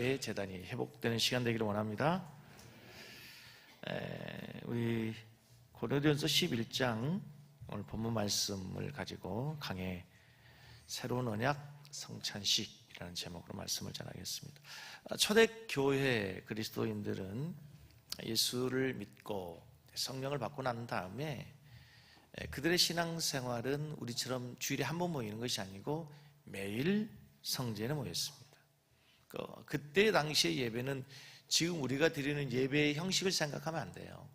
재단이 회복되는 시간 되기를 원합니다. 우리 고린도전서 11장 오늘 본문 말씀을 가지고 강해 새로운 언약 성찬식이라는 제목으로 말씀을 전하겠습니다. 초대교회 그리스도인들은 예수를 믿고 성령을 받고 난 다음에 그들의 신앙생활은 우리처럼 주일에 한 번 모이는 것이 아니고 매일 성전에 모였습니다. 그때 당시의 예배는 지금 우리가 드리는 예배의 형식을 생각하면 안 돼요.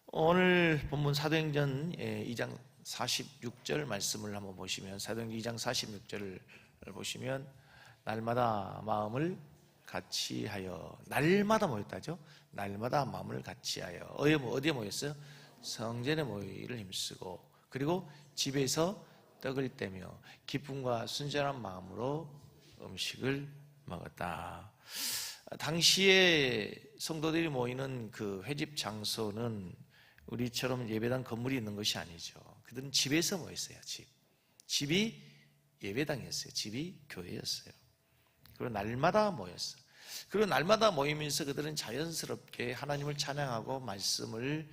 오늘 본문 사도행전 2장 46절 말씀을 한번 보시면, 사도행전 2장 46절을 보시면 날마다 마음을 같이 하여, 날마다 모였다죠. 날마다 마음을 같이 하여 어디에 모였어요? 성전에 모이를 힘쓰고, 그리고 집에서 떡을 떼며 기쁨과 순전한 마음으로 음식을 먹었다. 당시에 성도들이 모이는 그 회집 장소는 우리처럼 예배당 건물이 있는 것이 아니죠. 그들은 집에서 모였어요. 집이 예배당이었어요. 집이 교회였어요. 그리고 날마다 모였어요. 그리고 날마다 모이면서 그들은 자연스럽게 하나님을 찬양하고 말씀을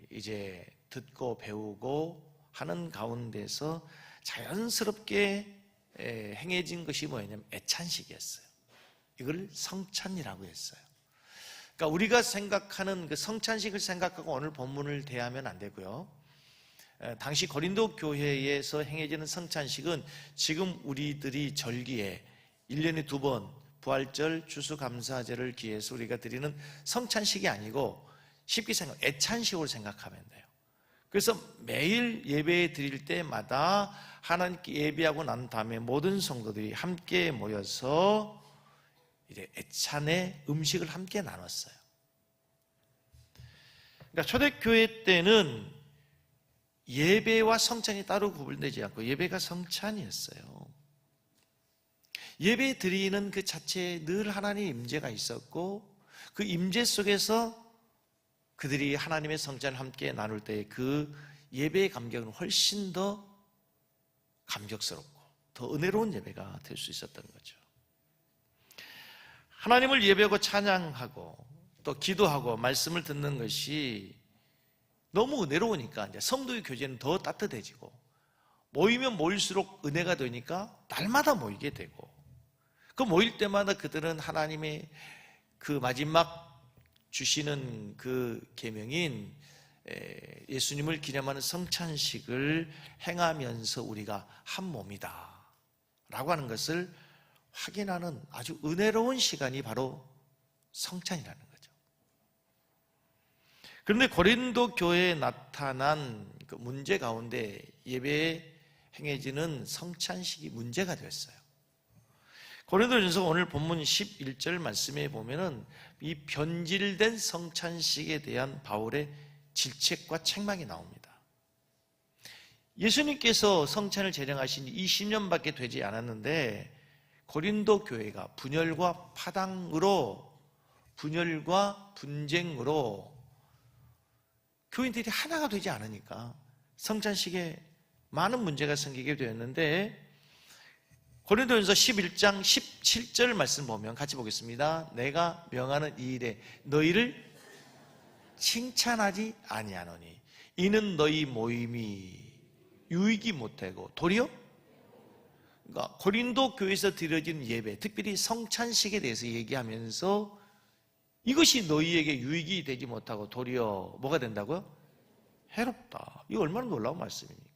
이제 듣고 배우고 하는 가운데서 자연스럽게 행해진 것이 뭐였냐면 애찬식이었어요. 이걸 성찬이라고 했어요. 그러니까 우리가 생각하는 그 성찬식을 생각하고 오늘 본문을 대하면 안 되고요. 당시 고린도 교회에서 행해지는 성찬식은 지금 우리들이 절기에 1년에 2번 부활절, 추수감사절을 기해서 우리가 드리는 성찬식이 아니고 쉽게 애찬식으로 생각하면 돼요. 그래서 매일 예배 드릴 때마다 하나님께 예배하고 난 다음에 모든 성도들이 함께 모여서 이제 애찬의 음식을 함께 나눴어요. 그러니까 초대교회 때는 예배와 성찬이 따로 구분되지 않고 예배가 성찬이었어요. 예배 드리는 그 자체에 늘 하나님의 임재가 있었고, 그 임재 속에서 그들이 하나님의 성찬을 함께 나눌 때 그 예배의 감격은 훨씬 더 감격스럽고 더 은혜로운 예배가 될 수 있었던 거죠. 하나님을 예배하고 찬양하고 또 기도하고 말씀을 듣는 것이 너무 은혜로우니까 이제 성도의 교제는 더 따뜻해지고, 모이면 모일수록 은혜가 되니까 날마다 모이게 되고, 그 모일 때마다 그들은 하나님의 그 마지막 주시는 그 계명인 예수님을 기념하는 성찬식을 행하면서 우리가 한 몸이다 라고 하는 것을 확인하는 아주 은혜로운 시간이 바로 성찬이라는 거죠. 그런데 고린도 교회에 나타난 그 문제 가운데 예배에 행해지는 성찬식이 문제가 되었어요. 고린도전서 오늘 본문 11절 말씀에 보면은 이 변질된 성찬식에 대한 바울의 질책과 책망이 나옵니다. 예수님께서 성찬을 제정하신 지 20년밖에 되지 않았는데 고린도 교회가 분열과 파당으로, 분열과 분쟁으로 교인들이 하나가 되지 않으니까 성찬식에 많은 문제가 생기게 되었는데, 고린도전서 11장 17절 말씀 보면 같이 보겠습니다. 내가 명하는 이 일에 너희를 칭찬하지 아니하노니 이는 너희 모임이 유익이 못하고 도리어, 그러니까 고린도 교회에서 드려진 예배, 특별히 성찬식에 대해서 얘기하면서 이것이 너희에게 유익이 되지 못하고 도리어 뭐가 된다고요? 해롭다. 이거 얼마나 놀라운 말씀입니까?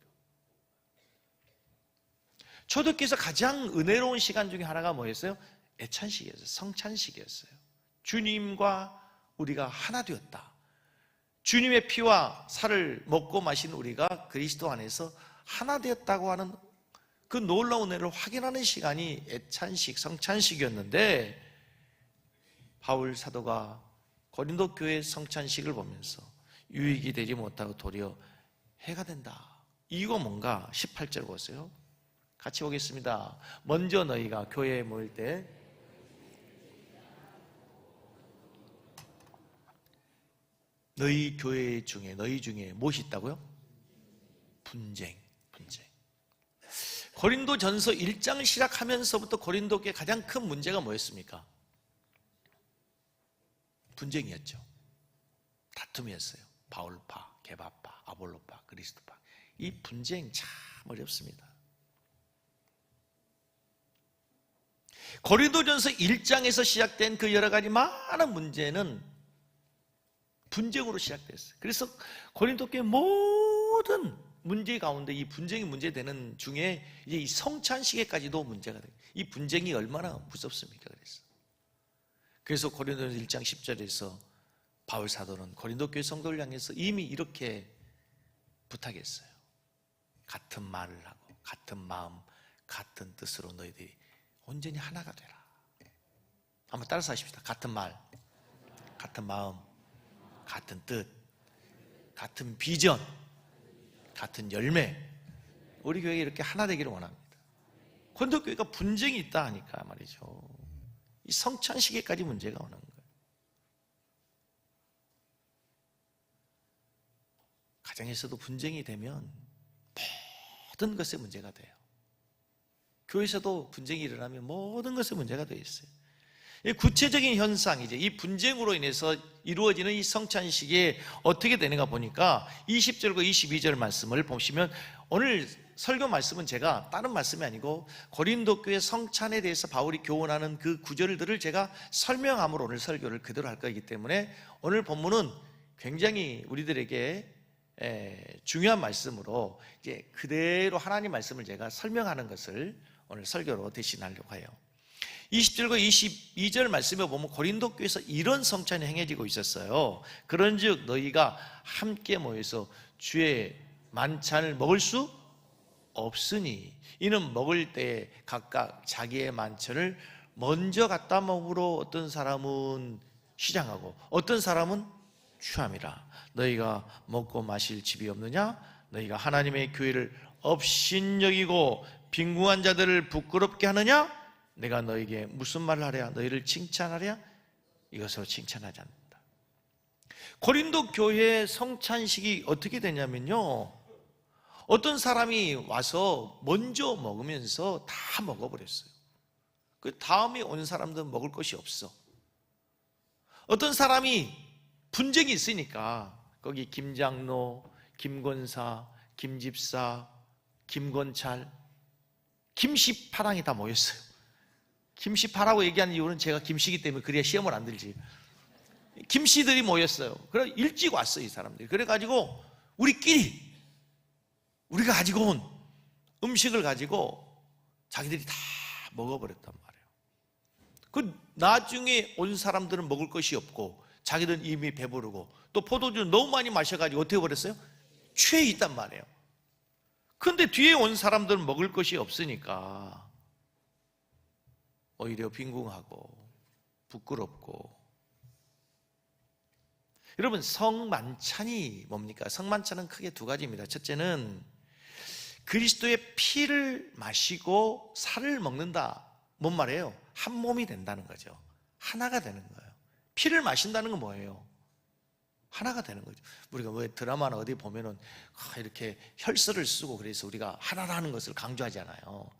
초대교회에서 가장 은혜로운 시간 중에 하나가 뭐였어요? 애찬식이었어요. 성찬식이었어요. 주님과 우리가 하나 되었다. 주님의 피와 살을 먹고 마신 우리가 그리스도 안에서 하나 되었다고 하는 그 놀라운 은혜를 확인하는 시간이 애찬식, 성찬식이었는데, 바울 사도가 고린도 교회 성찬식을 보면서 유익이 되지 못하고 도리어 해가 된다. 이거 뭔가 18절 보세요. 같이 보겠습니다. 먼저 너희가 교회에 모일 때 너희 교회 중에, 너희 중에 무엇이 있다고요? 분쟁. 고린도전서 1장을 시작하면서부터 고린도 교회의 가장 큰 문제가 뭐였습니까? 분쟁이었죠. 다툼이었어요. 바울파, 게바파, 아볼로파, 그리스도파. 이 분쟁 참 어렵습니다. 고린도전서 1장에서 시작된 그 여러 가지 많은 문제는 분쟁으로 시작됐어요. 그래서 고린도 교회 모든 문제 가운데 이 분쟁이 문제되는 중에 이제 이 성찬시계까지도 문제가 돼요. 이 분쟁이 얼마나 무섭습니까? 그래서 고린도전서 1장 10절에서 바울 사도는 고린도 교회 성도를 향해서 이미 이렇게 부탁했어요. 같은 말을 하고 같은 마음, 같은 뜻으로 너희들이 온전히 하나가 되라. 한번 따라서 하십시다. 같은 말, 같은 마음, 같은 뜻, 같은 비전, 같은 열매. 우리 교회가 이렇게 하나 되기를 원합니다. 고린도 교회가 분쟁이 있다 하니까 말이죠. 이 성찬시계까지 문제가 오는 거예요. 가정에서도 분쟁이 되면 모든 것에 문제가 돼요. 교회에서도 분쟁이 일어나면 모든 것에 문제가 되어 있어요. 구체적인 현상이죠. 이 분쟁으로 인해서 이루어지는 이 성찬식이 어떻게 되는가 보니까 20절과 22절 말씀을 보시면, 오늘 설교 말씀은 제가 다른 말씀이 아니고 고린도 교회 성찬에 대해서 바울이 교훈하는 그 구절들을 제가 설명함으로 오늘 설교를 그대로 할 거기 때문에 오늘 본문은 굉장히 우리들에게 중요한 말씀으로 이제 그대로 하나님 말씀을 제가 설명하는 것을 오늘 설교로 대신하려고 해요. 20절과 22절 말씀에 보면 고린도 교회에서 이런 성찬이 행해지고 있었어요. 그런즉 너희가 함께 모여서 주의 만찬을 먹을 수 없으니 이는 먹을 때 각각 자기의 만찬을 먼저 갖다 먹으러 어떤 사람은 시장하고 어떤 사람은 취함이라. 너희가 먹고 마실 집이 없느냐? 너희가 하나님의 교회를 업신여기고 빈궁한 자들을 부끄럽게 하느냐? 내가 너에게 무슨 말을 하랴? 너희를 칭찬하랴? 이것으로 칭찬하지 않는다. 고린도 교회의 성찬식이 어떻게 되냐면요, 어떤 사람이 와서 먼저 먹으면서 다 먹어버렸어요. 그 다음에 온 사람들은 먹을 것이 없어. 어떤 사람이 분쟁이 있으니까 거기 김장로, 김권사, 김집사, 김권찰, 김씨파랑이 다 모였어요. 김씨파라고 얘기하는 이유는 제가 김씨이기 때문에 그래야 시험을 안 들지. 김씨들이 모였어요. 그래 일찍 왔어요, 이 사람들이. 그래가지고 우리가 가지고 온 음식을 가지고 자기들이 다 먹어버렸단 말이에요. 그 나중에 온 사람들은 먹을 것이 없고 자기들은 이미 배부르고 또 포도주를 너무 많이 마셔가지고 어떻게 버렸어요? 취해 있단 말이에요. 그런데 뒤에 온 사람들은 먹을 것이 없으니까 오히려 빈궁하고 부끄럽고. 여러분, 성만찬이 뭡니까? 성만찬은 크게 두 가지입니다. 첫째는 그리스도의 피를 마시고 살을 먹는다. 뭔 말이에요? 한 몸이 된다는 거죠. 하나가 되는 거예요. 피를 마신다는 건 뭐예요? 하나가 되는 거죠. 우리가 왜 드라마나 어디 보면은 이렇게 혈서를 쓰고 그래서 우리가 하나라는 것을 강조하잖아요.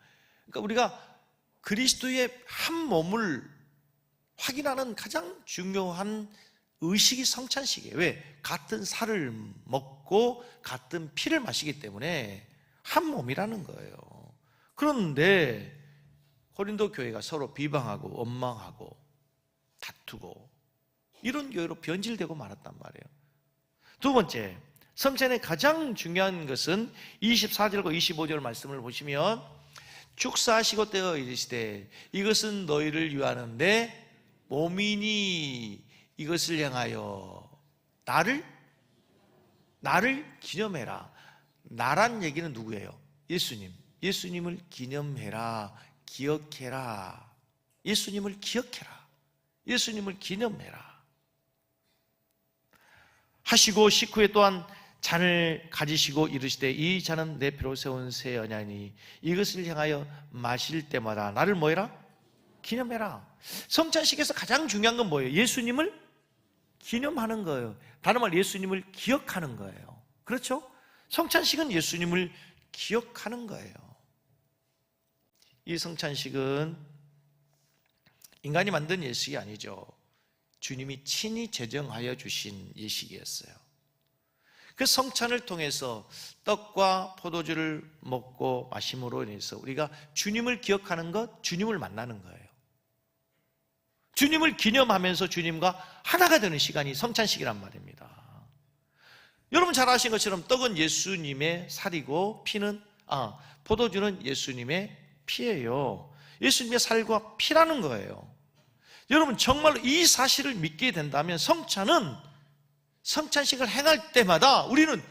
그러니까 우리가 그리스도의 한 몸을 확인하는 가장 중요한 의식이 성찬식이에요. 왜? 같은 살을 먹고 같은 피를 마시기 때문에 한 몸이라는 거예요. 그런데 고린도 교회가 서로 비방하고 원망하고 다투고 이런 교회로 변질되고 말았단 말이에요. 두 번째, 성찬의 가장 중요한 것은 24절과 25절 말씀을 보시면, 축사하시고 떼어 이르시되 이것은 너희를 위하는데 몸이니 이것을 향하여 나를 기념해라. 나란 얘기는 누구예요? 예수님을 기념해라. 기억해라. 예수님을 기억해라. 예수님을 기념해라 하시고, 식후에 또한 잔을 가지시고 이르시되 이 잔은 내 피로 세운 새 언약이니 이것을 향하여 마실 때마다 나를 뭐해라? 기념해라. 성찬식에서 가장 중요한 건 뭐예요? 예수님을 기념하는 거예요. 다른 말 예수님을 기억하는 거예요. 그렇죠? 성찬식은 예수님을 기억하는 거예요. 이 성찬식은 인간이 만든 예식이 아니죠. 주님이 친히 제정하여 주신 예식이었어요. 그 성찬을 통해서 떡과 포도주를 먹고 마심으로 인해서 우리가 주님을 기억하는 것, 주님을 만나는 거예요. 주님을 기념하면서 주님과 하나가 되는 시간이 성찬식이란 말입니다. 여러분 잘 아시는 것처럼 떡은 예수님의 살이고 포도주는 예수님의 피예요. 예수님의 살과 피라는 거예요. 여러분 정말로 이 사실을 믿게 된다면 성찬식을 행할 때마다 우리는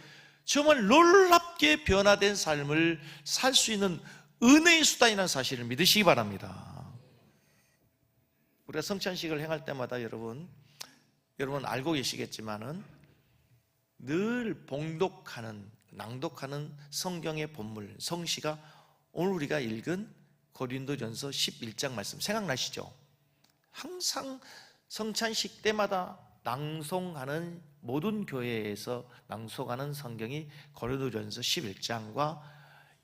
정말 놀랍게 변화된 삶을 살 수 있는 은혜의 수단이라는 사실을 믿으시기 바랍니다. 우리가 성찬식을 행할 때마다 여러분 알고 계시겠지만은 늘 낭독하는 성경의 본물, 성시가 오늘 우리가 읽은 고린도전서 11장 말씀 생각나시죠? 항상 성찬식 때마다 낭송하는 모든 교회에서 낭송하는 성경이 고린도전서 11장과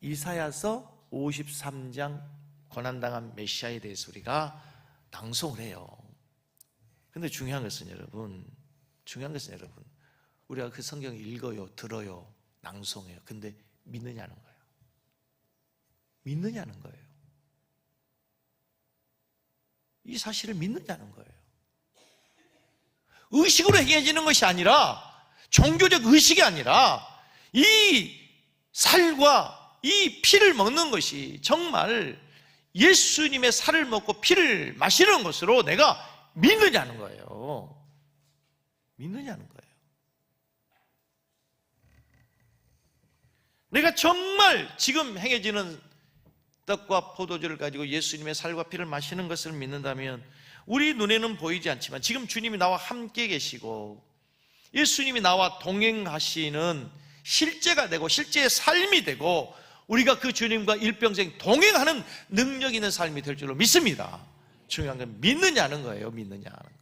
이사야서 53장 고난당한 메시아에 대해서 우리가 낭송을 해요. 근데 중요한 것은 여러분 우리가 그 성경을 읽어요, 들어요, 낭송해요. 근데 믿느냐는 거예요. 믿느냐는 거예요. 이 사실을 믿느냐는 거예요. 의식으로 행해지는 것이 아니라, 종교적 의식이 아니라 이 살과 이 피를 먹는 것이 정말 예수님의 살을 먹고 피를 마시는 것으로 내가 믿느냐는 거예요. 믿느냐는 거예요. 내가 정말 지금 행해지는 떡과 포도주를 가지고 예수님의 살과 피를 마시는 것을 믿는다면 우리 눈에는 보이지 않지만 지금 주님이 나와 함께 계시고 예수님이 나와 동행하시는 실제가 되고 실제의 삶이 되고 우리가 그 주님과 일평생 동행하는 능력 있는 삶이 될 줄로 믿습니다. 중요한 건 믿느냐는 거예요. 믿느냐는 거예요.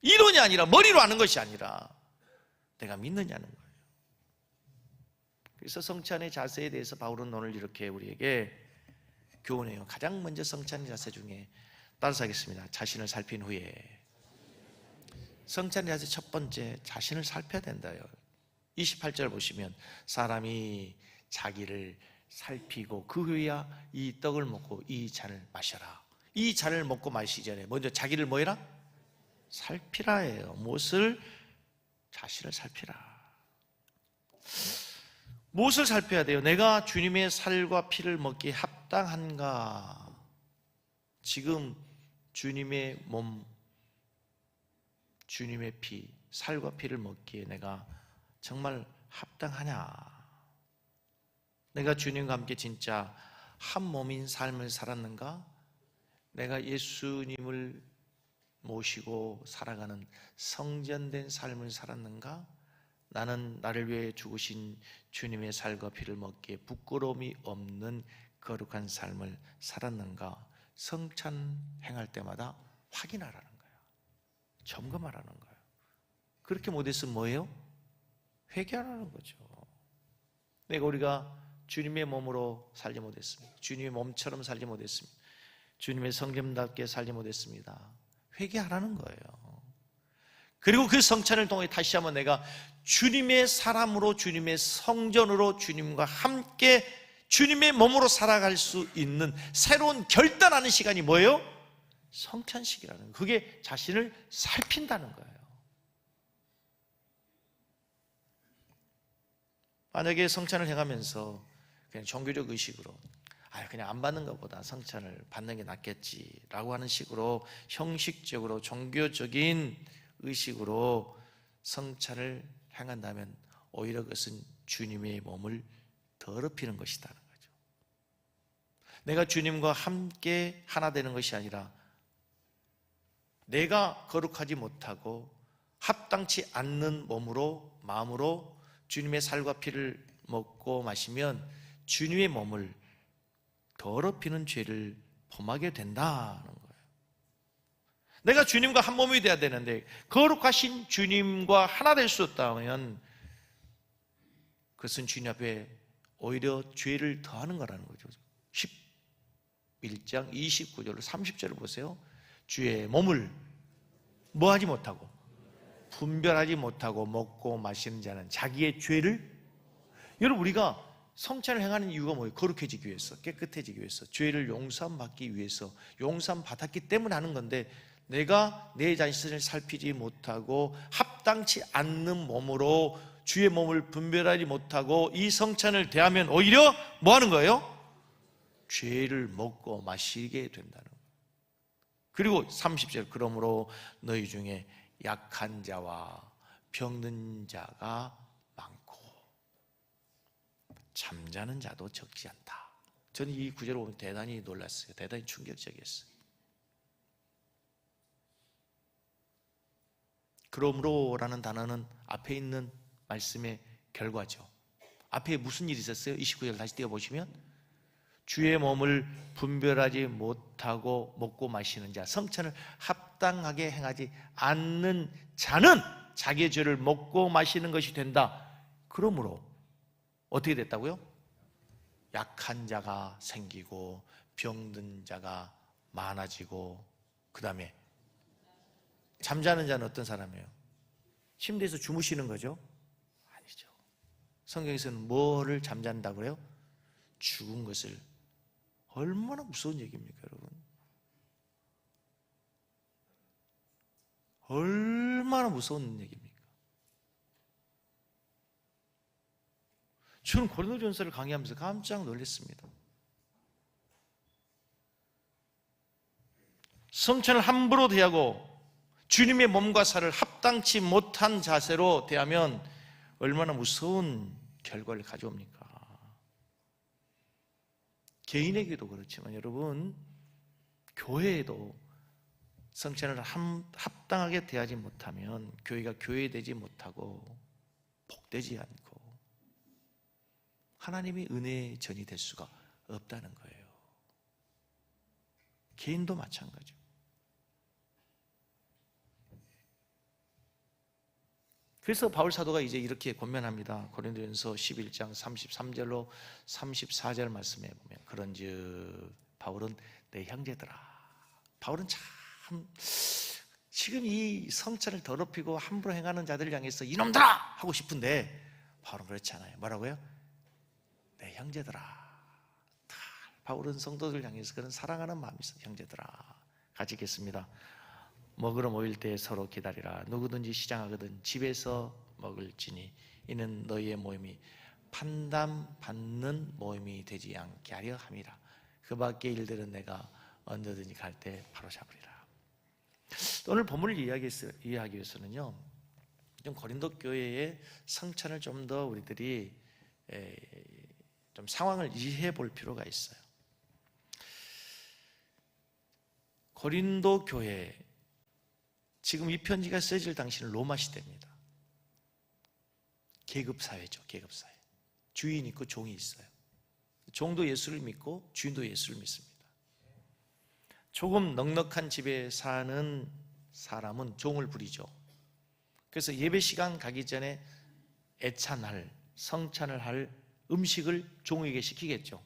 이론이 아니라 머리로 아는 것이 아니라 내가 믿느냐는 거예요. 그래서 성찬의 자세에 대해서 바울은 오늘 이렇게 우리에게 교훈해요. 가장 먼저 성찬의 자세 중에 따라서 하겠습니다. 자신을 살핀 후에 성찬의 자세 첫 번째, 자신을 살펴야 된다요. 28절 보시면 사람이 자기를 살피고 그 후에야 이 떡을 먹고 이 잔을 마셔라. 이 잔을 먹고 마시기 전에 먼저 자기를 뭐 해라? 살피라 해요. 무엇을? 자신을 살피라. 무엇을 살펴야 돼요? 내가 주님의 살과 피를 먹기에 합당한가? 지금 주님의 몸, 주님의 피, 살과 피를 먹기에 내가 정말 합당하냐? 내가 주님과 함께 진짜 한 몸인 삶을 살았는가? 내가 예수님을 모시고 살아가는 성전된 삶을 살았는가? 나는 나를 위해 죽으신 주님의 살과 피를 먹기에 부끄러움이 없는 거룩한 삶을 살았는가? 성찬 행할 때마다 확인하라는 거예요. 점검하라는 거예요. 그렇게 못했으면 뭐예요? 회개하라는 거죠. 내가 우리가 주님의 몸으로 살지 못했습니다. 주님의 몸처럼 살지 못했습니다. 주님의 성gem답게 살지 못했습니다. 회개하라는 거예요. 그리고 그 성찬을 통해 다시 한번 내가 주님의 사람으로, 주님의 성전으로 주님과 함께 주님의 몸으로 살아갈 수 있는 새로운 결단하는 시간이 뭐예요? 성찬식이라는 거예요. 그게 자신을 살핀다는 거예요. 만약에 성찬을 해가면서 그냥 종교적 의식으로 그냥 안 받는 것보다 성찬을 받는 게 낫겠지라고 하는 식으로 형식적으로 종교적인 의식으로 성찬을 행한다면 오히려 그것은 주님의 몸을 더럽히는 것이라는 거죠. 내가 주님과 함께 하나 되는 것이 아니라 내가 거룩하지 못하고 합당치 않는 몸으로, 마음으로 주님의 살과 피를 먹고 마시면 주님의 몸을 더럽히는 죄를 범하게 된다는 거예요. 내가 주님과 한 몸이 되어야 되는데 거룩하신 주님과 하나 될 수 없다면 그것은 주님 앞에 오히려 죄를 더하는 거라는 거죠. 1장 29절로 30절을 보세요. 주의 몸을 뭐하지 못하고 분별하지 못하고 먹고 마시는 자는 자기의 죄를, 여러분 우리가 성찬을 행하는 이유가 뭐예요? 거룩해지기 위해서, 깨끗해지기 위해서, 죄를 용서받기 위해서, 용서받았기 때문에 하는 건데, 내가 내 자신을 살피지 못하고 합당치 않는 몸으로 주의 몸을 분별하지 못하고 이 성찬을 대하면 오히려 뭐 하는 거예요? 죄를 먹고 마시게 된다는 거예요. 그리고 30절, 그러므로 너희 중에 약한 자와 병든 자가 많고 잠자는 자도 적지 않다. 저는 이 구절을 보면 대단히 놀랐어요. 대단히 충격적이었어요. 그러므로라는 단어는 앞에 있는 말씀의 결과죠. 앞에 무슨 일이 있었어요? 29절 다시 띄워보시면, 주의 몸을 분별하지 못하고 먹고 마시는 자, 성찬을 합당하게 행하지 않는 자는 자기의 죄를 먹고 마시는 것이 된다. 그러므로 어떻게 됐다고요? 약한 자가 생기고 병든 자가 많아지고, 그 다음에 잠자는 자는 어떤 사람이에요? 침대에서 주무시는 거죠? 아니죠. 성경에서는 뭐를 잠잔다고 그래요? 죽은 것을. 얼마나 무서운 얘기입니까, 여러분? 얼마나 무서운 얘기입니까? 저는 고린도전서를 강의하면서 깜짝 놀랐습니다. 성찬을 함부로 대하고 주님의 몸과 살을 합당치 못한 자세로 대하면 얼마나 무서운 결과를 가져옵니까? 개인에게도 그렇지만 여러분, 교회에도 성찬을 합당하게 대하지 못하면 교회가 교회되지 못하고 복되지 않고 하나님의 은혜의 전이 될 수가 없다는 거예요. 개인도 마찬가지죠. 그래서 바울 사도가 이제 이렇게 권면합니다. 고린도전서 11장 33절로 34절 말씀에 보면, 그런즉 바울은 내 형제들아. 바울은 참 지금 이 성찬을 더럽히고 함부로 행하는 자들을 향해서 이놈들아 하고 싶은데, 바울은 그렇지 않아요. 뭐라고요? 내 형제들아. 바울은 성도들 향해서 그런 사랑하는 마음이 있어요. 형제들아. 같이 읽겠습니다. 먹으러 모일 때 서로 기다리라. 누구든지 시장하거든 집에서 먹을지니 이는 너희의 모임이 판단받는 모임이 되지 않게 하려 함이라. 그 밖의 일들은 내가 언제든지 갈 때 바로잡으리라. 오늘 본문을 이해하기 위해서는요, 좀 고린도 교회의 성찬을 좀 더 우리들이 좀 상황을 이해해 볼 필요가 있어요. 고린도 교회, 지금 이 편지가 쓰여질 당시는 로마 시대입니다. 계급사회죠. 계급사회. 주인 있고 종이 있어요. 종도 예수를 믿고 주인도 예수를 믿습니다. 조금 넉넉한 집에 사는 사람은 종을 부리죠. 그래서 예배 시간 가기 전에 애찬할, 성찬을 할 음식을 종에게 시키겠죠.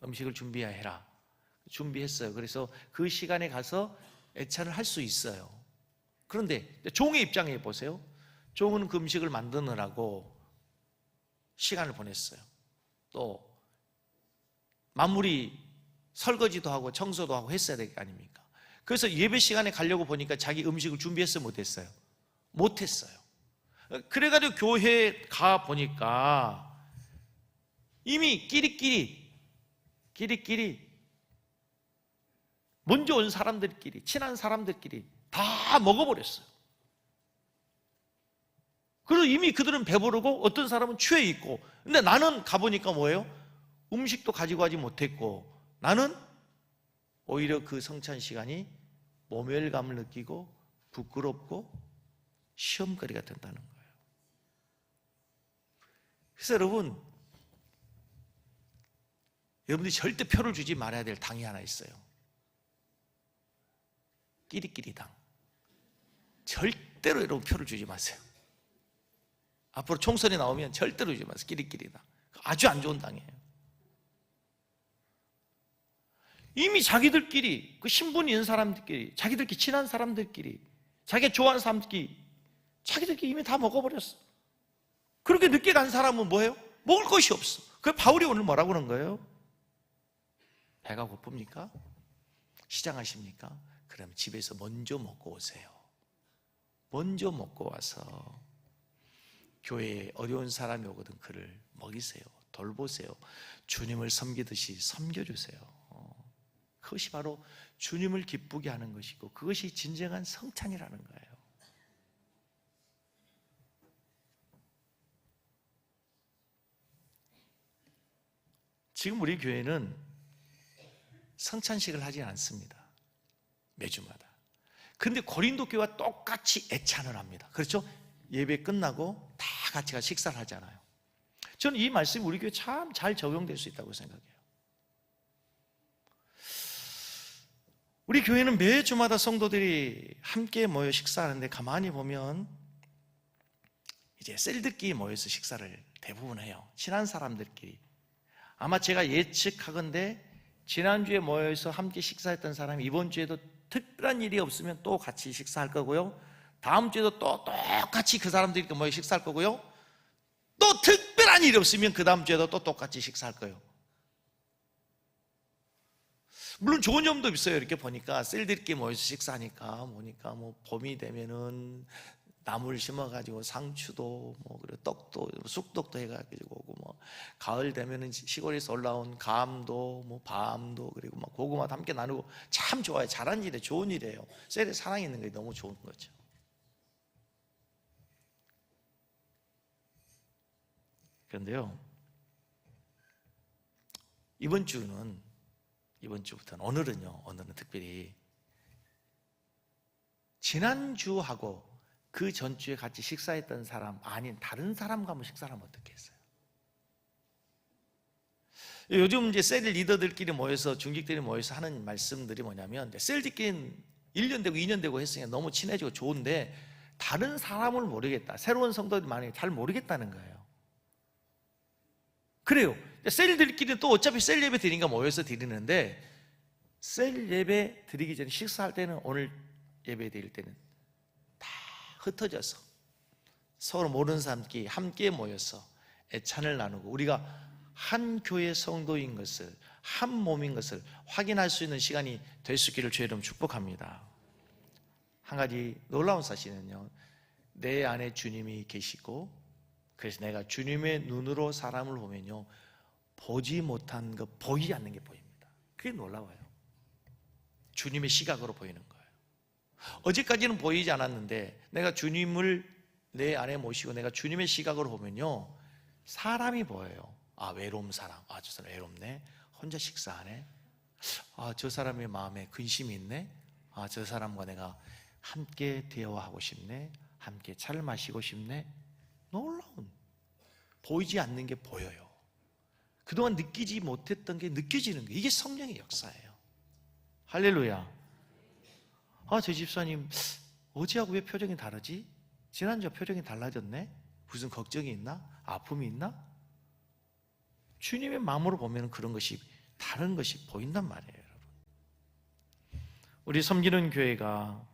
음식을 준비해라. 준비했어요. 그래서 그 시간에 가서 애찬을 할 수 있어요. 그런데 종의 입장에 보세요. 종은 그 음식을 만드느라고 시간을 보냈어요. 또 마무리 설거지도 하고 청소도 하고 했어야 될 거 아닙니까? 그래서 예배 시간에 가려고 보니까 자기 음식을 준비했어요? 못했어요? 못했어요. 그래가지고 교회에 가 보니까 이미 끼리끼리 먼저 온 사람들끼리, 친한 사람들끼리 다 먹어버렸어요. 그리고 이미 그들은 배부르고 어떤 사람은 취해 있고, 근데 나는 가보니까 뭐예요? 음식도 가지고 가지 못했고, 나는 오히려 그 성찬 시간이 모멸감을 느끼고 부끄럽고 시험거리가 된다는 거예요. 그래서 여러분들이 절대 표를 주지 말아야 될 당이 하나 있어요. 끼리끼리당. 절대로 여러분 표를 주지 마세요. 앞으로 총선이 나오면 절대로 주지 마세요. 끼리끼리당. 아주 안 좋은 당이에요. 이미 자기들끼리, 그 신분이 있는 사람들끼리, 자기들끼리 친한 사람들끼리, 자기가 좋아하는 사람들끼리, 자기들끼리 이미 다 먹어버렸어. 그렇게 늦게 간 사람은 뭐예요? 먹을 것이 없어. 그 바울이 오늘 뭐라고 그런 거예요? 배가 고픕니까? 시장하십니까? 그럼 집에서 먼저 먹고 오세요. 먼저 먹고 와서 교회에 어려운 사람이 오거든 그를 먹이세요. 돌보세요. 주님을 섬기듯이 섬겨주세요. 그것이 바로 주님을 기쁘게 하는 것이고 그것이 진정한 성찬이라는 거예요. 지금 우리 교회는 성찬식을 하지 않습니다. 매주마다. 근데 고린도 교회와 똑같이 애찬을 합니다. 그렇죠? 예배 끝나고 다 같이 가서 식사를 하잖아요. 저는 이 말씀이 우리 교회에 참 잘 적용될 수 있다고 생각해요. 우리 교회는 매주마다 성도들이 함께 모여 식사하는데 가만히 보면 이제 셀들끼리 모여서 식사를 대부분 해요. 친한 사람들끼리. 아마 제가 예측하건대 지난주에 모여서 함께 식사했던 사람이 이번 주에도 특별한 일이 없으면 또 같이 식사할 거고요. 다음 주에도 또 똑같이 그 사람들이 모여 식사할 거고요. 또 특별한 일이 없으면 그 다음 주에도 또 똑같이 식사할 거예요. 물론 좋은 점도 있어요. 이렇게 보니까 셀들끼리 모여서 식사하니까 보니까 뭐 봄이 되면은 나무를 심어가지고 상추도 뭐 그리고 떡도 쑥떡도 해가지고 오고 뭐 가을 되면은 시골에서 올라온 감도 뭐 밤도 그리고 막 고구마도 함께 나누고 참 좋아요. 잘한 일이에요. 좋은 일이에요. 셀에 사랑이 있는 게 너무 좋은 거죠. 그런데요, 이번 주부터는 오늘은 특별히 지난주하고 그 전주에 같이 식사했던 사람 아닌 다른 사람과 한번 식사를 하면 어떻겠어요? 요즘 이제 셀 리더들끼리 모여서 중직들이 모여서 하는 말씀들이 뭐냐면 셀들끼리 1년 되고 2년 되고 했으니까 너무 친해지고 좋은데 다른 사람을 모르겠다. 새로운 성도들이 많이 잘 모르겠다는 거예요. 그래요. 셀들끼리 또 어차피 셀 예배 드리니까 모여서 드리는데 셀 예배 드리기 전에 식사할 때는 오늘 예배 드릴 때는 다 흩어져서 서로 모르는 사람끼리 함께 모여서 애찬을 나누고 우리가 한 교회 성도인 것을 한 몸인 것을 확인할 수 있는 시간이 될 수 있기를 주의 이름 축복합니다. 한 가지 놀라운 사실은요, 내 안에 주님이 계시고 그래서 내가 주님의 눈으로 사람을 보면요 보지 못한 것 보이지 않는 게 보입니다. 그게 놀라워요. 주님의 시각으로 보이는 거예요. 어제까지는 보이지 않았는데 내가 주님을 내 안에 모시고 내가 주님의 시각으로 보면요 사람이 보여요. 아, 외로운 사람. 아, 저 사람 외롭네. 혼자 식사하네. 아, 저 사람의 마음에 근심이 있네. 아, 저 사람과 내가 함께 대화하고 싶네. 함께 차를 마시고 싶네. 놀라운, 보이지 않는 게 보여요. 그동안 느끼지 못했던 게 느껴지는 거예요. 이게 성령의 역사예요. 할렐루야. 아, 저 집사님 어제하고 왜 표정이 다르지? 지난주와 표정이 달라졌네? 무슨 걱정이 있나? 아픔이 있나? 주님의 마음으로 보면 그런 것이, 다른 것이 보인단 말이에요, 여러분. 우리 섬기는 교회가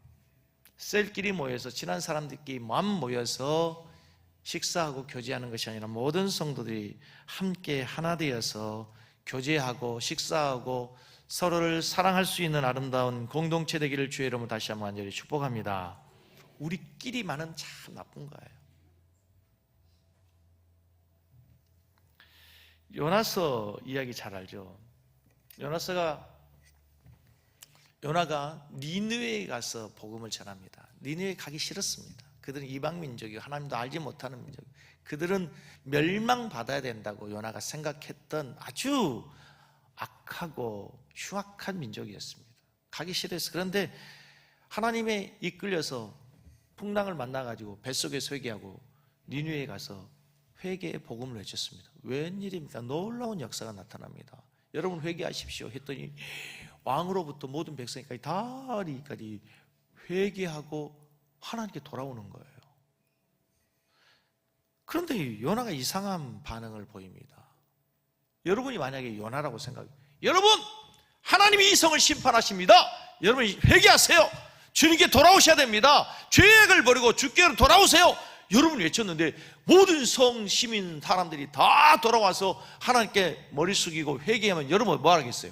셀끼리 모여서 친한 사람들끼리만 모여서 식사하고 교제하는 것이 아니라 모든 성도들이 함께 하나 되어서 교제하고 식사하고 서로를 사랑할 수 있는 아름다운 공동체 되기를 주의 이름으로 다시 한번 간절히 축복합니다. 우리끼리만은 참 나쁜 거예요. 요나서 이야기 잘 알죠? 요나가 니느웨에 가서 복음을 전합니다. 니느웨에 가기 싫었습니다. 그들은 이방 민족이고 하나님도 알지 못하는 민족, 그들은 멸망받아야 된다고 요나가 생각했던 아주 악하고 흉악한 민족이었습니다. 가기 싫어서. 그런데 하나님에 이끌려서 풍랑을 만나가지고 뱃속에서 회개하고 니느웨에 가서 회개의 복음을 외쳤습니다. 웬일입니까? 놀라운 역사가 나타납니다. 여러분 회개하십시오 했더니 왕으로부터 모든 백성까지 다리까지 회개하고 하나님께 돌아오는 거예요. 그런데 요나가 이상한 반응을 보입니다. 여러분이 만약에 요나라고 생각해요. 여러분! 하나님이 이 성을 심판하십니다. 여러분 회개하세요. 주님께 돌아오셔야 됩니다. 죄악을 버리고 주께로 돌아오세요. 여러분 외쳤는데 모든 성 시민 사람들이 다 돌아와서 하나님께 머리 숙이고 회개하면 여러분 뭐 하겠어요?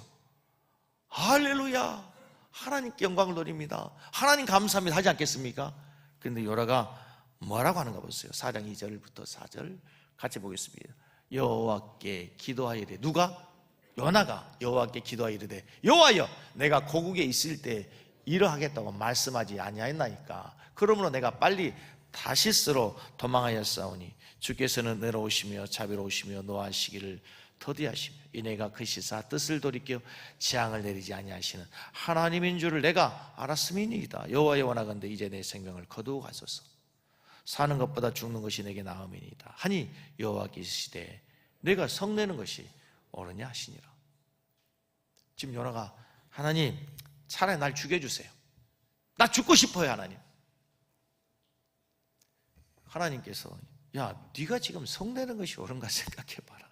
할렐루야, 하나님께 영광을 돌립니다, 하나님 감사합니다 하지 않겠습니까? 그런데 요나가 뭐라고 하는가 보세요. 4장 2절부터 4절 같이 보겠습니다. 여호와께 기도하여 이르되, 누가? 요나가 여호와께 기도하여 이르되, 여호와여, 내가 고국에 있을 때 이러하겠다고 말씀하지 아니하였나이까? 그러므로 내가 빨리 다시스로 도망하였사오니 주께서는 내려오시며 자비로우시며 노하시기를 더디하시며 이내가 그 시사 뜻을 돌이켜 재앙을 내리지 아니하시는 하나님인 줄을 내가 알았음이니이다. 여호와여, 원하건대 이제 내 생명을 거두어 가소서. 사는 것보다 죽는 것이 내게 나음이니이다 하니 여호와께시되 내가 성내는 것이 옳으냐 하시니라. 지금 요나가, 하나님 차라리 날 죽여주세요. 나 죽고 싶어요. 하나님께서 야, 네가 지금 성내는 것이 옳은가 생각해봐라.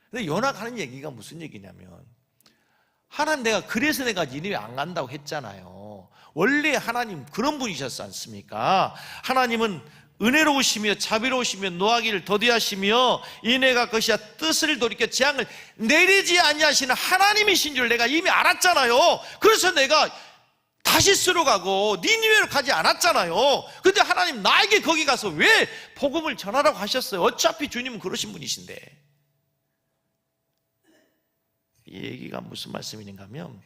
근데 요나가 하는 얘기가 무슨 얘기냐면, 하나님, 그래서 내가 니네웨 안 간다고 했잖아요. 원래 하나님 그런 분이셨지 않습니까? 하나님은 은혜로우시며 자비로우시며 노하기를 더디하시며 이내가 것이야 뜻을 돌이켜 재앙을 내리지 아니하시는 하나님이신 줄 내가 이미 알았잖아요. 그래서 내가 다시스로 가고 니느웨로 가지 않았잖아요. 근데 하나님 나에게 거기 가서 왜 복음을 전하라고 하셨어요? 어차피 주님은 그러신 분이신데. 이 얘기가 무슨 말씀인가 하면,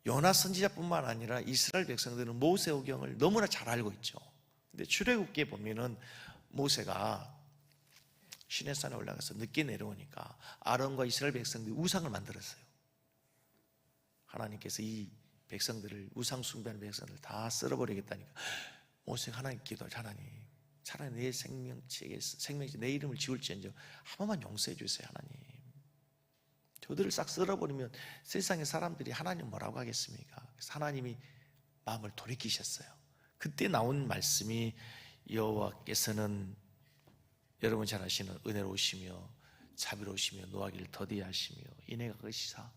요나 선지자뿐만 아니라 이스라엘 백성들은 모세오경을 너무나 잘 알고 있죠. 근데 출애굽기에 보면은 모세가 시내산에 올라가서 늦게 내려오니까 아론과 이스라엘 백성들이 우상을 만들었어요. 하나님께서 이 백성들을, 우상 숭배하는 백성들을 다 썰어버리겠다니까 모세가 하나님 기도를, 하나님 차라리 내 생명체 내 이름을 지울지언정 한 번만 용서해 주세요. 하나님, 저들을 싹 썰어버리면 세상의 사람들이 하나님 뭐라고 하겠습니까? 그래서 하나님이 마음을 돌이키셨어요. 그때 나온 말씀이 여호와께서는 여러분 잘 아시는 은혜로우시며 자비로우시며 노하기를 더디하시며 이내가 것이사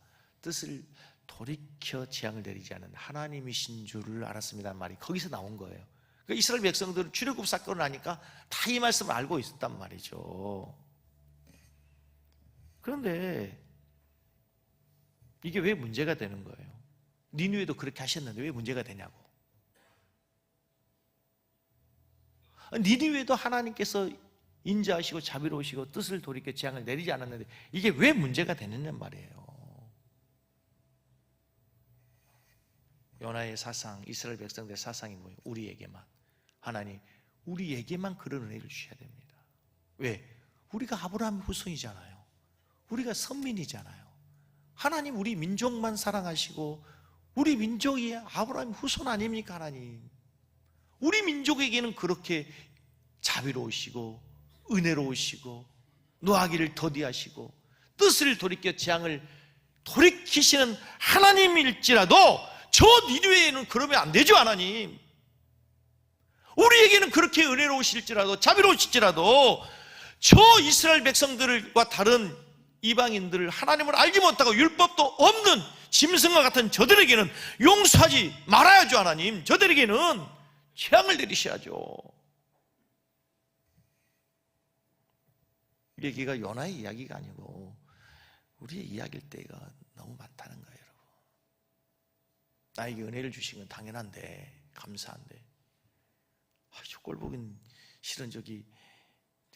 뜻을 돌이켜 재앙을 내리지 않은 하나님이신 줄을 알았습니다는 말이 거기서 나온 거예요. 그러니까 이스라엘 백성들은 출애굽 사건을 하니까 다 이 말씀을 알고 있었단 말이죠. 그런데 이게 왜 문제가 되는 거예요? 니느웨도 그렇게 하셨는데 왜 문제가 되냐고. 니느웨도 하나님께서 인자하시고 자비로우시고 뜻을 돌이켜 재앙을 내리지 않았는데 이게 왜 문제가 되느냐 말이에요. 요나의 사상, 이스라엘 백성들의 사상이 뭐예요? 우리에게만, 하나님 우리에게만 그런 은혜를 주셔야 됩니다. 왜? 우리가 아브라함 후손이잖아요. 우리가 선민이잖아요. 하나님 우리 민족만 사랑하시고 우리 민족이 아브라함 후손 아닙니까? 하나님 우리 민족에게는 그렇게 자비로우시고 은혜로우시고 노하기를 더디하시고 뜻을 돌이켜 재앙을 돌이키시는 하나님일지라도 저 니느웨에는 그러면 안 되죠. 하나님 우리에게는 그렇게 은혜로우실지라도 자비로우실지라도 저 이스라엘 백성들과 다른 이방인들을 하나님을 알지 못하고 율법도 없는 짐승과 같은 저들에게는 용서하지 말아야죠. 하나님 저들에게는 재앙을 내리셔야죠. 이 얘기가 요나의 이야기가 아니고 우리의 이야기일 때가 너무 많다는 거예요. 여러분, 나에게 은혜를 주신 건 당연한데 감사한데 저 꼴보긴 싫은 저기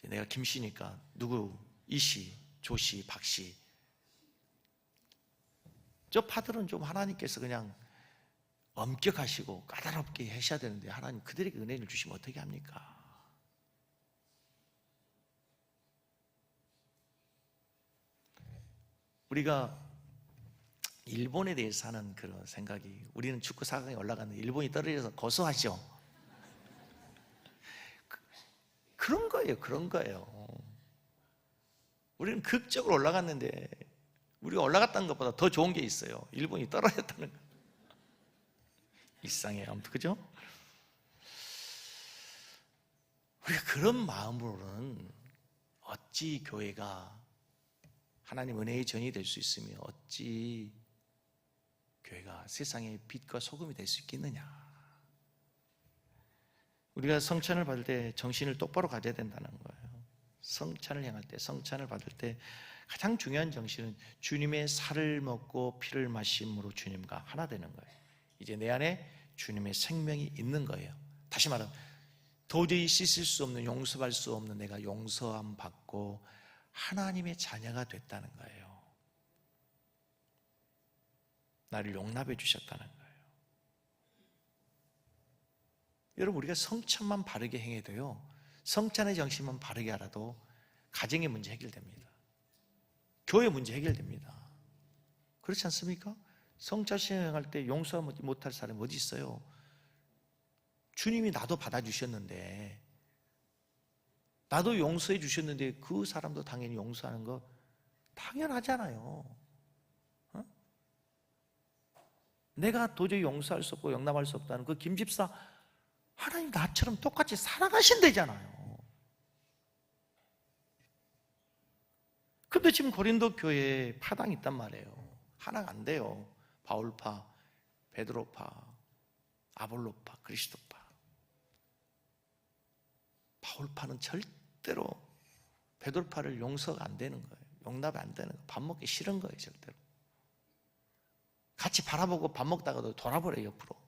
내가 김씨니까 누구 이씨 조씨 박씨 저 파들은 좀 하나님께서 그냥 엄격하시고 까다롭게 하셔야 되는데 하나님 그들에게 은혜를 주시면 어떻게 합니까? 우리가 일본에 대해서 하는 그런 생각이, 우리는 축구 4강에 올라갔는데 일본이 떨어져서 고소하죠. 그런 거예요. 그런 거예요. 우리는 극적으로 올라갔는데 우리가 올라갔다는 것보다 더 좋은 게 있어요. 일본이 떨어졌다는 거. 일상이에요. 아무튼 그죠? 우리가 그런 마음으로는 어찌 교회가 하나님 은혜의 전이 될 수 있으며 어찌 교회가 세상의 빛과 소금이 될 수 있겠느냐. 우리가 성찬을 받을 때 정신을 똑바로 가져야 된다는 거예요. 성찬을 행할 때, 성찬을 받을 때 가장 중요한 정신은 주님의 살을 먹고 피를 마심으로 주님과 하나 되는 거예요. 이제 내 안에 주님의 생명이 있는 거예요. 다시 말하면 도저히 씻을 수 없는, 용서할 수 없는 내가 용서함 받고 하나님의 자녀가 됐다는 거예요. 나를 용납해 주셨다는 거예요. 여러분, 우리가 성찬만 바르게 행해도요, 성찬의 정신만 바르게 알아도 가정의 문제 해결됩니다. 교회 문제 해결됩니다. 그렇지 않습니까? 성찬 시행할 때 용서 못할 사람이 어디 있어요? 주님이 나도 받아주셨는데, 나도 용서해 주셨는데 그 사람도 당연히 용서하는 거 당연하잖아요. 어? 내가 도저히 용서할 수 없고 용납할 수 없다는 그 김집사, 하나님 나처럼 똑같이 살아가신대잖아요. 근데 지금 고린도 교회에 파당이 있단 말이에요. 하나가 안 돼요. 바울파, 베드로파, 아볼로파, 그리스도파. 바울파는 절대로 베드로파를 용서가 안 되는 거예요. 용납이 안 되는 거예요. 밥 먹기 싫은 거예요, 절대로. 같이 바라보고 밥 먹다가도 돌아버려요, 옆으로.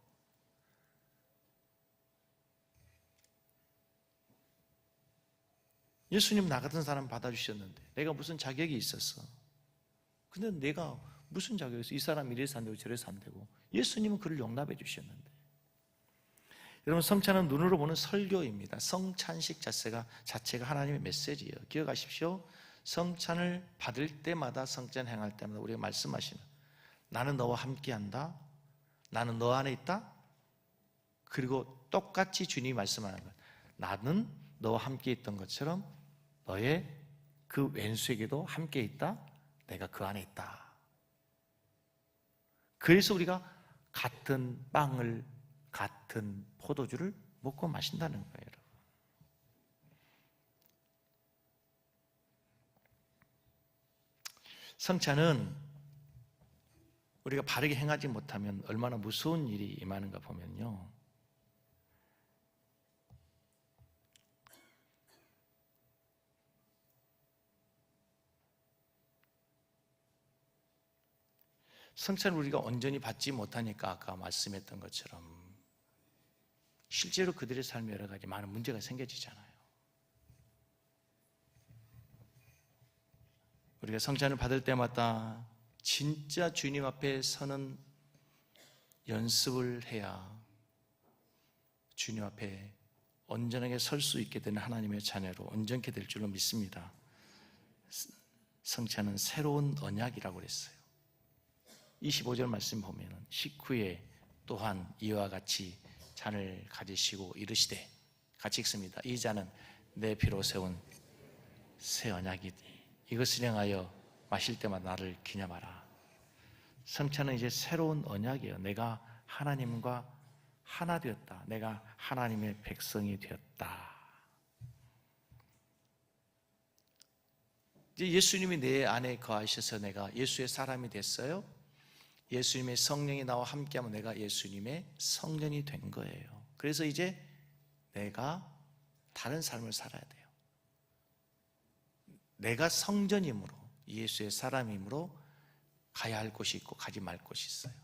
예수님 나 같은 사람 받아주셨는데 내가 무슨 자격이 있었어? 근데 내가 무슨 자격이 있어? 이 사람이 이래서 안 되고 저래서 안 되고. 예수님은 그를 용납해 주셨는데. 여러분, 성찬은 눈으로 보는 설교입니다. 성찬식 자체가 하나님의 메시지예요. 기억하십시오. 성찬을 받을 때마다, 성찬 행할 때마다 우리가 말씀하시는, 나는 너와 함께한다, 나는 너 안에 있다, 그리고 똑같이 주님이 말씀하는 것, 나는 너와 함께 있던 것처럼 너의 그 왼수에게도 함께 있다, 내가 그 안에 있다. 그래서 우리가 같은 빵을, 같은 포도주를 먹고 마신다는 거예요, 여러분. 성찬은 우리가 바르게 행하지 못하면 얼마나 무서운 일이 임하는가 보면요, 성찬을 우리가 온전히 받지 못하니까 아까 말씀했던 것처럼 실제로 그들의 삶에 여러 가지 많은 문제가 생겨지잖아요. 우리가 성찬을 받을 때마다 진짜 주님 앞에 서는 연습을 해야 주님 앞에 온전하게 설 수 있게 되는 하나님의 자녀로 온전케 될 줄로 믿습니다. 성찬은 새로운 언약이라고 그랬어요. 25절 말씀 보면 식후에 또한 이와 같이 잔을 가지시고 이르시되, 같이 읽습니다. 이 잔은 내 피로 세운 새 언약이니 이것을 행하여 마실 때마다 나를 기념하라. 성찬은 이제 새로운 언약이에요. 내가 하나님과 하나 되었다. 내가 하나님의 백성이 되었다. 이제 예수님이 내 안에 거하셔서 내가 예수의 사람이 됐어요. 예수님의 성령이 나와 함께하면 내가 예수님의 성전이 된 거예요. 그래서 이제 내가 다른 삶을 살아야 돼요. 내가 성전이므로, 예수의 사람이므로 가야 할 곳이 있고 가지 말 곳이 있어요.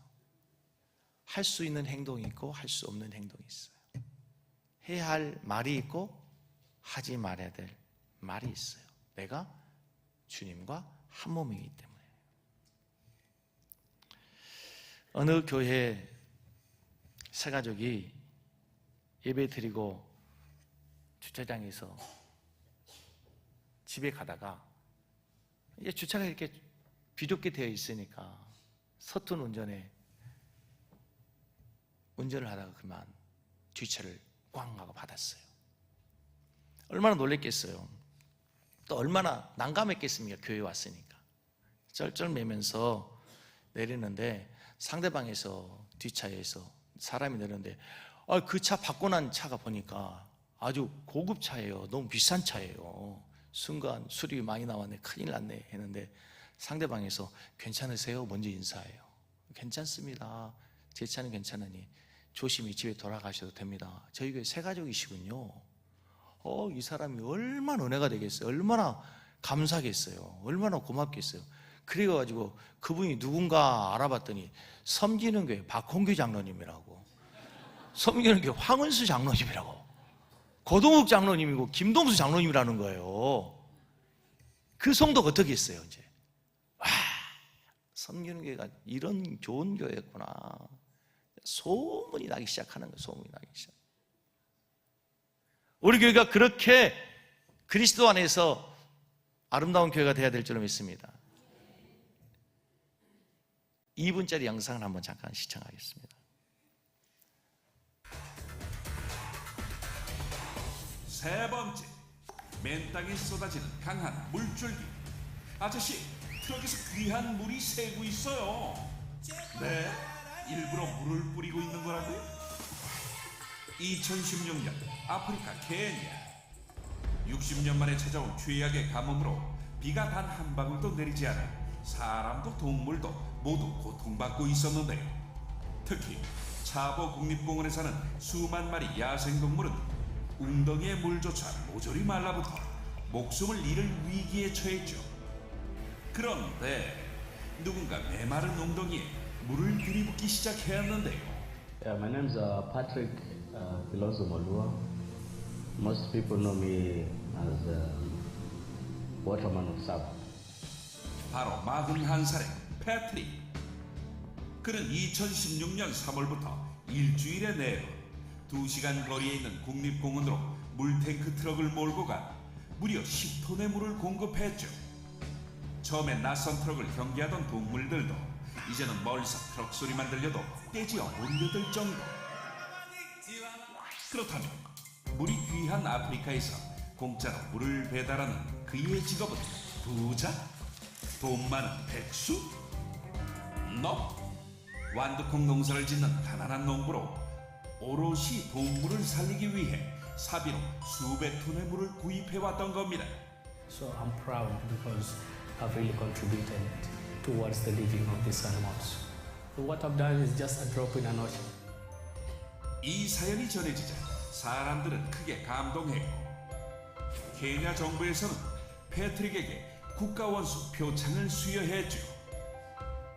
할 수 있는 행동이 있고 할 수 없는 행동이 있어요. 해야 할 말이 있고 하지 말아야 될 말이 있어요. 내가 주님과 한 몸이기 때문에. 어느 교회 세 가족이 예배 드리고 주차장에서 집에 가다가 이제 주차가 이렇게 비좁게 되어 있으니까 서툰 운전을 하다가 그만 뒷차를 꽝 하고 받았어요. 얼마나 놀랬겠어요. 또 얼마나 난감했겠습니까? 교회에 왔으니까. 쩔쩔매면서 내리는데 상대방에서 뒷차에서 사람이 내렸는데, 그 차 받고 난 차가 보니까 아주 고급 차예요. 너무 비싼 차예요. 순간 수리비 많이 나왔네, 큰일 났네 했는데 상대방에서 괜찮으세요? 먼저 인사해요. 괜찮습니다. 제 차는 괜찮으니 조심히 집에 돌아가셔도 됩니다. 저희 교회 새 가족이시군요. 이 사람이 얼마나 은혜가 되겠어요. 얼마나 감사하겠어요. 얼마나 고맙겠어요. 그래가지고 그분이 누군가 알아봤더니 섬기는 교회 박홍규 장로님이라고, 섬기는 교회 황은수 장로님이라고, 고동욱 장로님이고 김동수 장로님이라는 거예요. 그 성도가 어떻게 했어요? 이제 섬기는 교회가 이런 좋은 교회였구나. 소문이 나기 시작하는 거예요. 소문이 나기 시작. 우리 교회가 그렇게 그리스도 안에서 아름다운 교회가 되어야 될 줄로 믿습니다. 2분짜리 영상을 한번 잠깐 시청하겠습니다. 세 번째, 맨 땅에 쏟아지는 강한 물줄기. 아저씨, 트럭에서 귀한 물이 새고 있어요. 네? 일부러 물을 뿌리고 있는 거라고요? 2016년 아프리카 케냐. 60년 만에 찾아온 최악의 가뭄으로 비가 단 한 방울도 내리지 않아 사람도 동물도 모두 고통받고 있었는데요. 특히 차보 국립공원에 사는 수만 마리 야생동물은 웅덩이의 물조차 모조리 말라붙어 목숨을 잃을 위기에 처했죠. 그런데 누군가 메마른 웅덩이에 물을 들이붓기 시작했는데요. My name is Patrick Kilonzo Molua. Most people know me as Waterman of Saba. 바로 41살의 패트릭. 그는 2016년 3월부터 일주일에 4번 2시간 거리에 있는 국립공원으로 물탱크 트럭을 몰고 가 무려 10톤의 물을 공급했죠. 처음엔 낯선 트럭을 경계하던 동물들도 이제는 멀리서 트럭 소리만 들려도 떼지어 몰려들 정도. 그렇다면 물이 귀한 아프리카에서 공짜로 물을 배달하는 그의 직업은 부자? 돈 많은 백수? No. 완두콩 농사를 짓는 가난한 농부로 오롯이 동물을 살리기 위해 사비로 수백 톤의 물을 구입해왔던 겁니다. So I'm proud because I've really contributed towards the living of these animals. So what I've done is just a drop in an ocean. 이 사연이 전해지자 사람들은 크게 감동했고 케냐 정부에서는 패트릭에게 국가원수 표창을 수여했죠.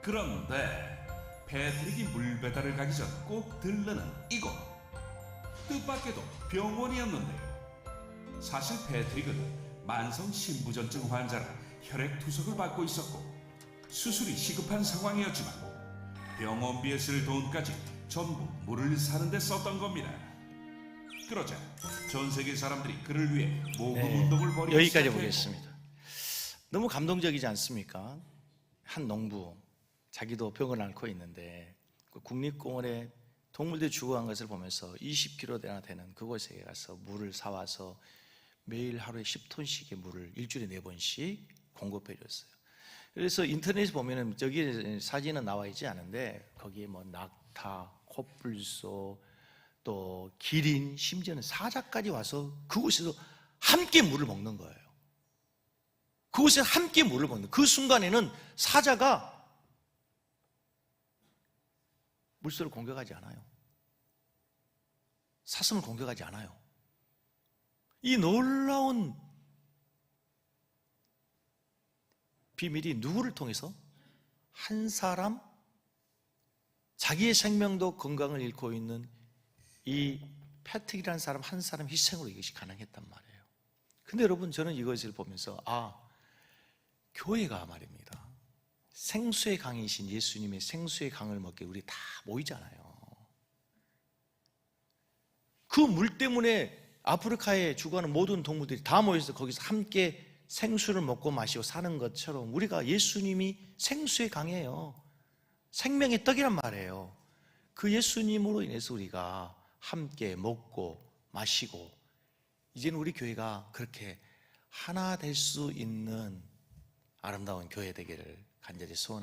그런데 패트릭이 물 배달을 가기 전 꼭 들르는 이곳, 뜻밖에도 병원이었는데요. 사실 패트릭은 만성 신부전증 환자라 혈액투석을 받고 있었고 수술이 시급한 상황이었지만 병원비에 쓸 돈까지 전부 물을 사는 데 썼던 겁니다. 그러자 전 세계 사람들이 그를 위해 모금 운동을 벌이기 여기까지 시작했고, 보겠습니다. 너무 감동적이지 않습니까? 한 농부, 자기도 병을 앓고 있는데 그 국립공원에 동물들이 죽어간 것을 보면서 20km나 되는 그곳에 가서 물을 사와서 매일 하루에 10톤씩의 물을 일주일에 4번씩 공급해 줬어요. 그래서 인터넷에 보면은 저기 사진은 나와 있지 않은데 거기에 뭐 낙타, 코뿔소, 또 기린, 심지어는 사자까지 와서 그곳에서 함께 물을 먹는 거예요. 그곳에 함께 물을 먹는 그 순간에는 사자가 물소를 공격하지 않아요. 사슴을 공격하지 않아요. 이 놀라운 비밀이 누구를 통해서? 한 사람, 자기의 생명도 건강을 잃고 있는 이 패트릭이라는 사람 한 사람 희생으로 이것이 가능했단 말이에요. 근데 여러분, 저는 이것을 보면서 교회가 말입니다, 생수의 강이신 예수님의 생수의 강을 먹게 우리 다 모이잖아요. 그 물 때문에 아프리카에 죽어가는 모든 동물들이 다 모여서 거기서 함께 생수를 먹고 마시고 사는 것처럼 우리가 예수님이 생수의 강이에요. 생명의 떡이란 말이에요. 그 예수님으로 인해서 우리가 함께 먹고 마시고 이제는 우리 교회가 그렇게 하나 될 수 있는 아름다운 교회 되기를 간절히 소원합니다.